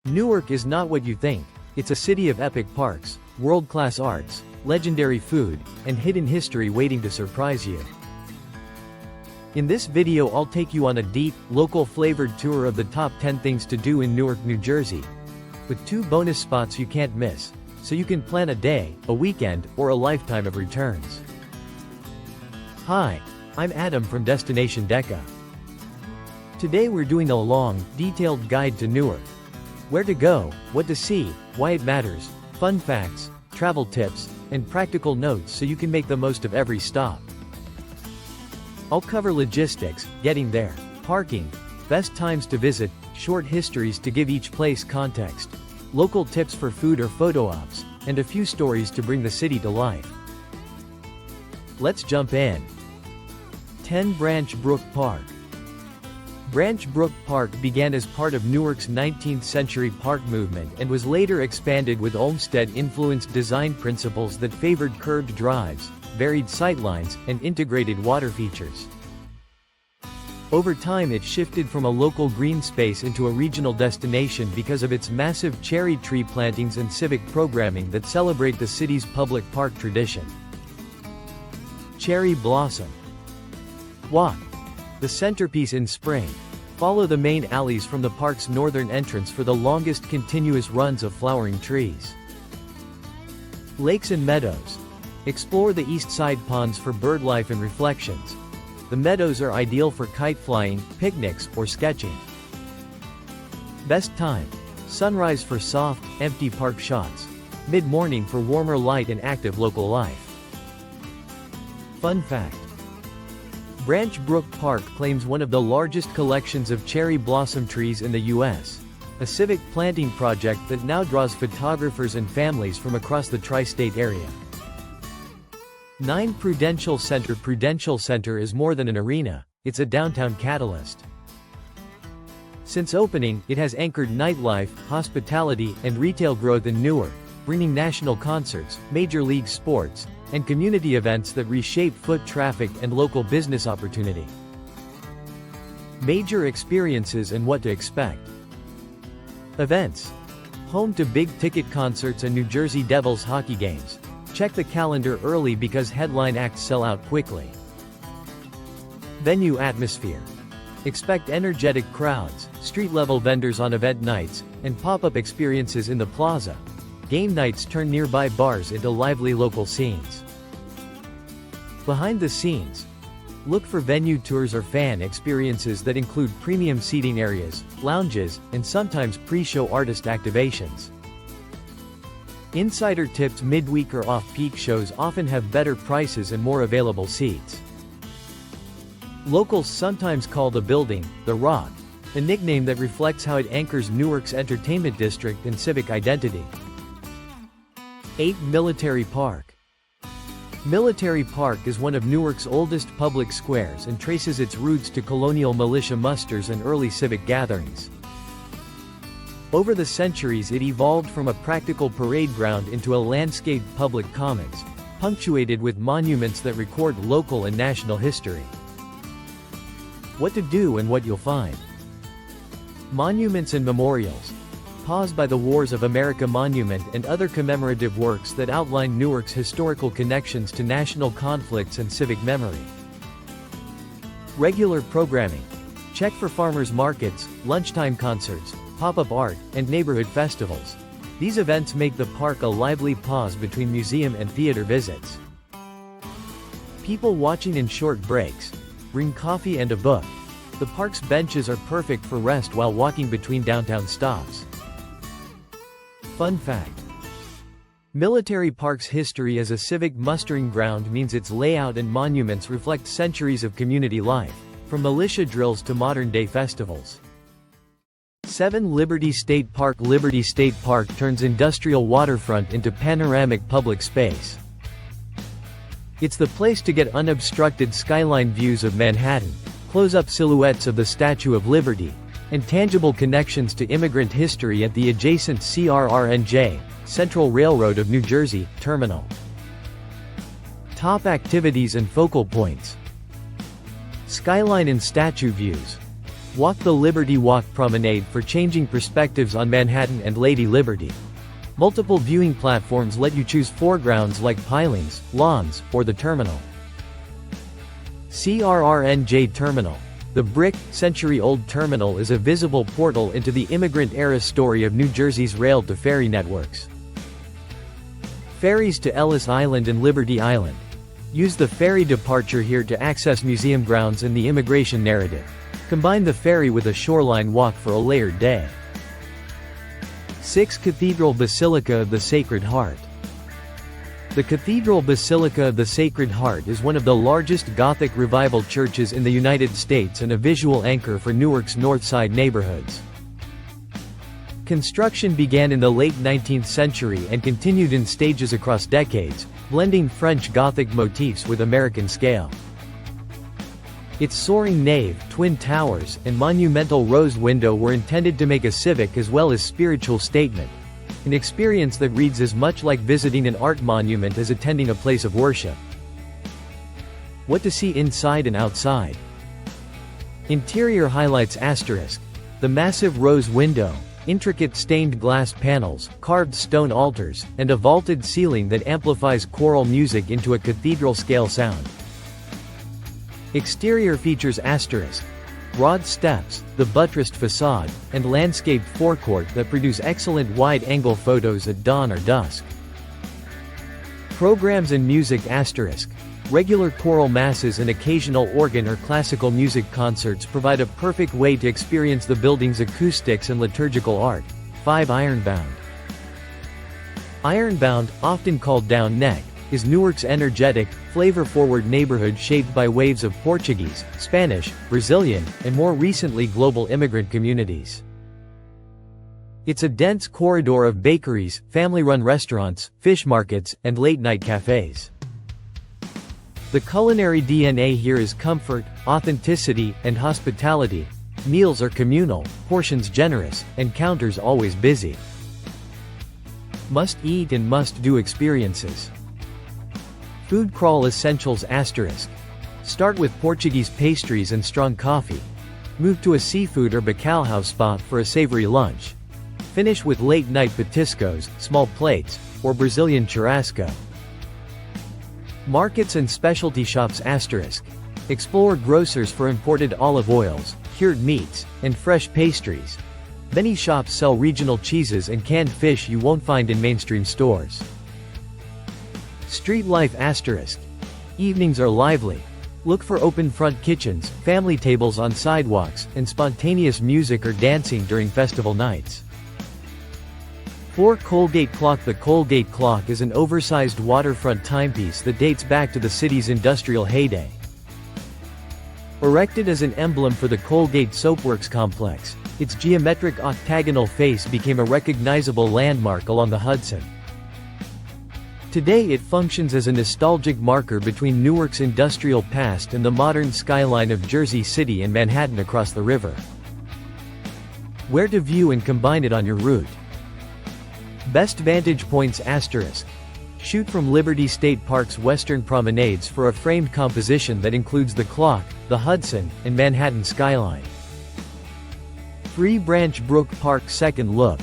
Newark is not what you think. It's a city of epic parks, world-class arts, legendary food, and hidden history waiting to surprise you. In this video I'll take you on a deep, local-flavored tour of the top 10 things to do in Newark, New Jersey, with 2 bonus spots you can't miss, so you can plan a day, a weekend, or a lifetime of returns. Hi, I'm Adam from Destination Deca. Today we're doing a long, detailed guide to Newark. Where to go, what to see, why it matters, fun facts, travel tips, and practical notes so you can make the most of every stop. I'll cover logistics, getting there, parking, best times to visit, short histories to give each place context, local tips for food or photo ops, and a few stories to bring the city to life. Let's jump in. 10 Branch Brook Park. Branch Brook Park began as part of Newark's 19th century park movement and was later expanded with Olmsted-influenced design principles that favored curved drives, varied sightlines, and integrated water features. Over time it shifted from a local green space into a regional destination because of its massive cherry tree plantings and civic programming that celebrate the city's public park tradition. Cherry Blossom. Walk the centerpiece in spring. Follow the main alleys from the park's northern entrance for the longest continuous runs of flowering trees. Lakes and meadows. Explore the east side ponds for birdlife and reflections. The meadows are ideal for kite flying, picnics, or sketching. Best time: sunrise for soft, empty park shots. Mid-morning for warmer light and active local life. Fun fact: Branch Brook Park claims one of the largest collections of cherry blossom trees in the U.S., a civic planting project that now draws photographers and families from across the tri-state area. 9 Prudential Center. Prudential Center is more than an arena, it's a downtown catalyst. Since opening, it has anchored nightlife, hospitality, and retail growth in Newark, bringing national concerts, major league sports, and community events that reshape foot traffic and local business opportunity. Major experiences and what to expect. Events. Home to big-ticket concerts and New Jersey Devils hockey games. Check the calendar early because headline acts sell out quickly. Venue atmosphere. Expect energetic crowds, street-level vendors on event nights, and pop-up experiences in the plaza. Game nights turn nearby bars into lively local scenes. Behind the scenes. Look for venue tours or fan experiences that include premium seating areas, lounges, and sometimes pre-show artist activations. Insider tips. Midweek or off-peak shows often have better prices and more available seats. Locals sometimes call the building the Rock, a nickname that reflects how it anchors Newark's entertainment district and civic identity. 8 Military Park. Military Park is one of Newark's oldest public squares and traces its roots to colonial militia musters and early civic gatherings. Over the centuries it evolved from a practical parade ground into a landscaped public commons, punctuated with monuments that record local and national history. What to do and what you'll find. Monuments and memorials. Pause by the Wars of America Monument and other commemorative works that outline Newark's historical connections to national conflicts and civic memory. Regular programming. Check for farmers markets, lunchtime concerts, pop-up art, and neighborhood festivals. These events make the park a lively pause between museum and theater visits. People watching in short breaks. Bring coffee and a book. The park's benches are perfect for rest while walking between downtown stops. Fun fact: Military Park's history as a civic mustering ground means its layout and monuments reflect centuries of community life, from militia drills to modern-day festivals. 7 Liberty State Park. Liberty State Park turns industrial waterfront into panoramic public space. It's the place to get unobstructed skyline views of Manhattan, close-up silhouettes of the Statue of Liberty, and tangible connections to immigrant history at the adjacent CRRNJ, Central Railroad of New Jersey, terminal. Top activities and focal points. Skyline and statue views. Walk the Liberty Walk Promenade for changing perspectives on Manhattan and Lady Liberty. Multiple viewing platforms let you choose foregrounds like pilings, lawns, or the terminal. CRRNJ Terminal. The brick, century-old terminal is a visible portal into the immigrant-era story of New Jersey's rail-to-ferry networks. Ferries to Ellis Island and Liberty Island. Use the ferry departure here to access museum grounds and the immigration narrative. Combine the ferry with a shoreline walk for a layered day. 6. Cathedral Basilica of the Sacred Heart. The Cathedral Basilica of the Sacred Heart is one of the largest Gothic Revival churches in the United States and a visual anchor for Newark's North Side neighborhoods. Construction began in the late 19th century and continued in stages across decades, blending French Gothic motifs with American scale. Its soaring nave, twin towers, and monumental rose window were intended to make a civic as well as spiritual statement, an experience that reads as much like visiting an art monument as attending a place of worship. What to see inside and outside. Interior highlights asterisk. The massive rose window, intricate stained glass panels, carved stone altars, and a vaulted ceiling that amplifies choral music into a cathedral-scale sound. Exterior features asterisk. Broad steps, the buttressed facade, and landscaped forecourt that produce excellent wide-angle photos at dawn or dusk. Programs and music asterisk. Regular choral masses and occasional organ or classical music concerts provide a perfect way to experience the building's acoustics and liturgical art. 5. Ironbound. Ironbound, often called Down Neck, is Newark's energetic, flavor-forward neighborhood shaped by waves of Portuguese, Spanish, Brazilian, and more recently global immigrant communities. It's a dense corridor of bakeries, family-run restaurants, fish markets, and late-night cafes. The culinary DNA here is comfort, authenticity, and hospitality. Meals are communal, portions generous, and counters always busy. Must-eat and must-do experiences. Food crawl essentials asterisk. Start with Portuguese pastries and strong coffee. Move to a seafood or bacalhau spot for a savory lunch. Finish with late-night petiscos, small plates, or Brazilian churrasco. Markets and specialty shops asterisk. Explore grocers for imported olive oils, cured meats, and fresh pastries. Many shops sell regional cheeses and canned fish you won't find in mainstream stores. Street life asterisk. Evenings are lively. Look for open front kitchens, family tables on sidewalks, and spontaneous music or dancing during festival nights. 4. Colgate Clock. The Colgate Clock is an oversized waterfront timepiece that dates back to the city's industrial heyday. Erected as an emblem for the Colgate Soapworks complex, its geometric octagonal face became a recognizable landmark along the Hudson. Today it functions as a nostalgic marker between Newark's industrial past and the modern skyline of Jersey City and Manhattan across the river. Where to view and combine it on your route. Best vantage points asterisk. Shoot from Liberty State Park's western promenades for a framed composition that includes the clock, the Hudson, and Manhattan skyline. Free Branch Brook Park. Second look.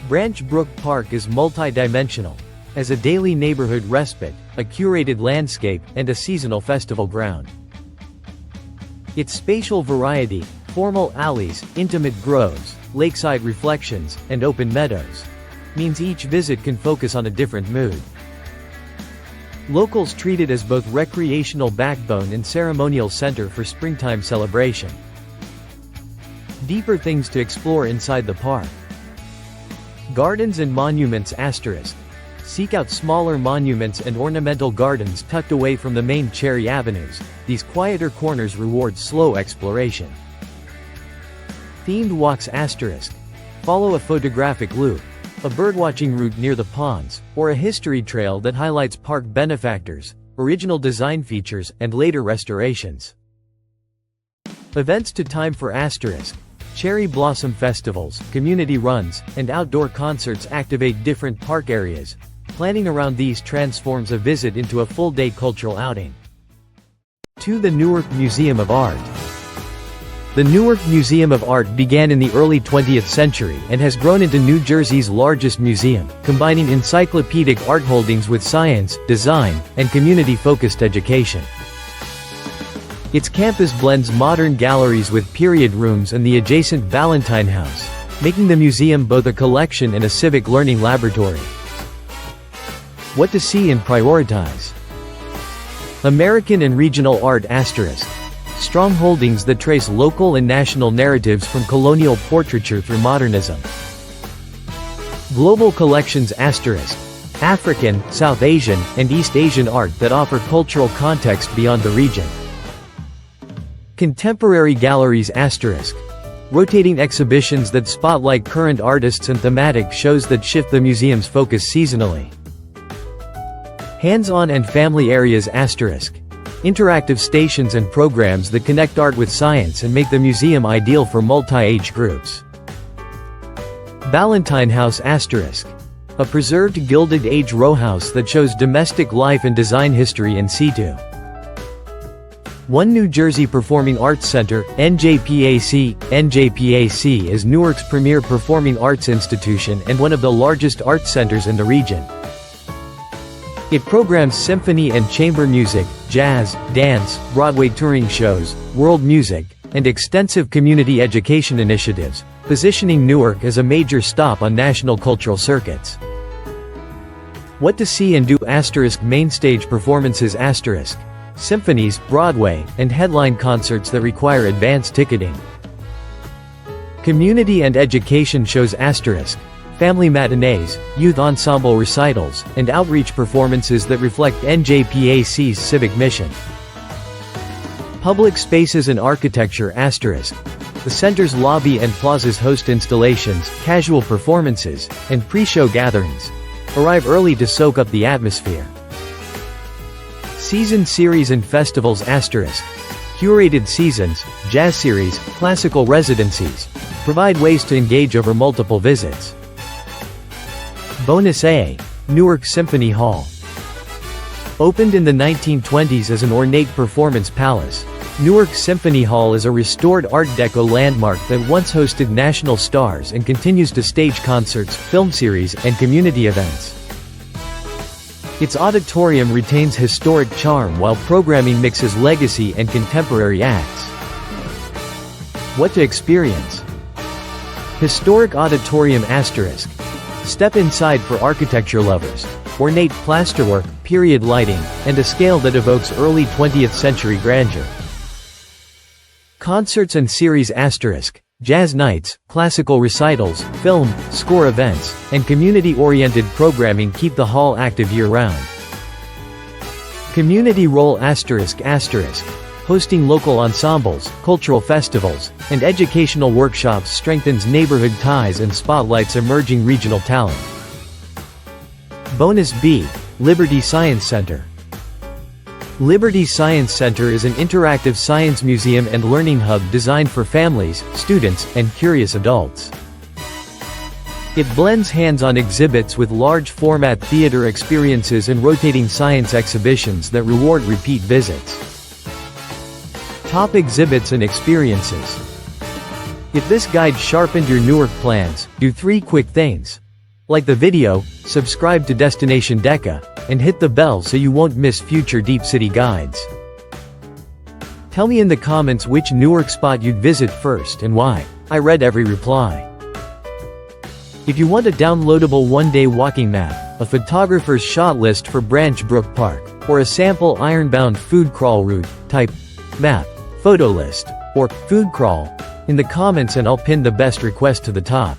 Branch Brook Park is multi-dimensional. As a daily neighborhood respite, a curated landscape, and a seasonal festival ground. Its spatial variety, formal alleys, intimate groves, lakeside reflections, and open meadows, means each visit can focus on a different mood. Locals treat it as both recreational backbone and ceremonial center for springtime celebration. Deeper things to explore inside the park. Gardens and monuments asterisk. Seek out smaller monuments and ornamental gardens tucked away from the main cherry avenues. These quieter corners reward slow exploration. Themed walks asterisk. Follow a photographic loop, a birdwatching route near the ponds, or a history trail that highlights park benefactors, original design features, and later restorations. Events to time for asterisk. Cherry blossom festivals, community runs, and outdoor concerts activate different park areas. Planning around these transforms a visit into a full-day cultural outing. 2. The Newark Museum of Art. The Newark Museum of Art began in the early 20th century and has grown into New Jersey's largest museum, combining encyclopedic art holdings with science, design, and community-focused education. Its campus blends modern galleries with period rooms and the adjacent Ballantine House, making the museum both a collection and a civic learning laboratory. What to see and prioritize. American and regional art **. Strong holdings that trace local and national narratives from colonial portraiture through modernism. Global collections **. African, South Asian, and East Asian art that offer cultural context beyond the region. Contemporary galleries **. Rotating exhibitions that spotlight current artists and thematic shows that shift the museum's focus seasonally. Hands-on and family areas **. Interactive stations and programs that connect art with science and make the museum ideal for multi-age groups. Ballantine House **. A preserved Gilded Age row house that shows domestic life and design history in situ. One New Jersey Performing Arts Center, NJPAC. NJPAC is Newark's premier performing arts institution and one of the largest arts centers in the region. It programs symphony and chamber music, jazz, dance, Broadway touring shows, world music, and extensive community education initiatives, positioning Newark as a major stop on national cultural circuits. What to see and do ** Mainstage performances ** Symphonies, Broadway, and headline concerts that require advance ticketing. Community and education shows ** Family matinees, youth ensemble recitals, and outreach performances that reflect NJPAC's civic mission. Public spaces and architecture ** The center's lobby and plazas host installations, casual performances, and pre-show gatherings. Arrive early to soak up the atmosphere. Season series and festivals ** Curated seasons, jazz series, classical residencies provide ways to engage over multiple visits. Bonus A. Newark Symphony Hall. Opened in the 1920s as an ornate performance palace, Newark Symphony Hall is a restored Art Deco landmark that once hosted national stars and continues to stage concerts, film series, and community events. Its auditorium retains historic charm while programming mixes legacy and contemporary acts. What to experience? Historic auditorium **. Step inside for architecture lovers. Ornate plasterwork, period lighting, and a scale that evokes early 20th century grandeur. Concerts and series ** Jazz nights, classical recitals, film, score events, and community-oriented programming keep the hall active year-round. Community role **. Hosting local ensembles, cultural festivals, and educational workshops strengthens neighborhood ties and spotlights emerging regional talent. Bonus B. Liberty Science Center. Liberty Science Center is an interactive science museum and learning hub designed for families, students, and curious adults. It blends hands-on exhibits with large-format theater experiences and rotating science exhibitions that reward repeat visits. Top exhibits and experiences. If this guide sharpened your Newark plans, do 3 quick things. Like the video, subscribe to Destination Deca, and hit the bell so you won't miss future Deep City guides. Tell me in the comments which Newark spot you'd visit first and why. I read every reply. If you want a downloadable one-day walking map, a photographer's shot list for Branch Brook Park, or a sample ironbound food crawl route, type map, photo list, or food crawl in the comments and I'll pin the best request to the top.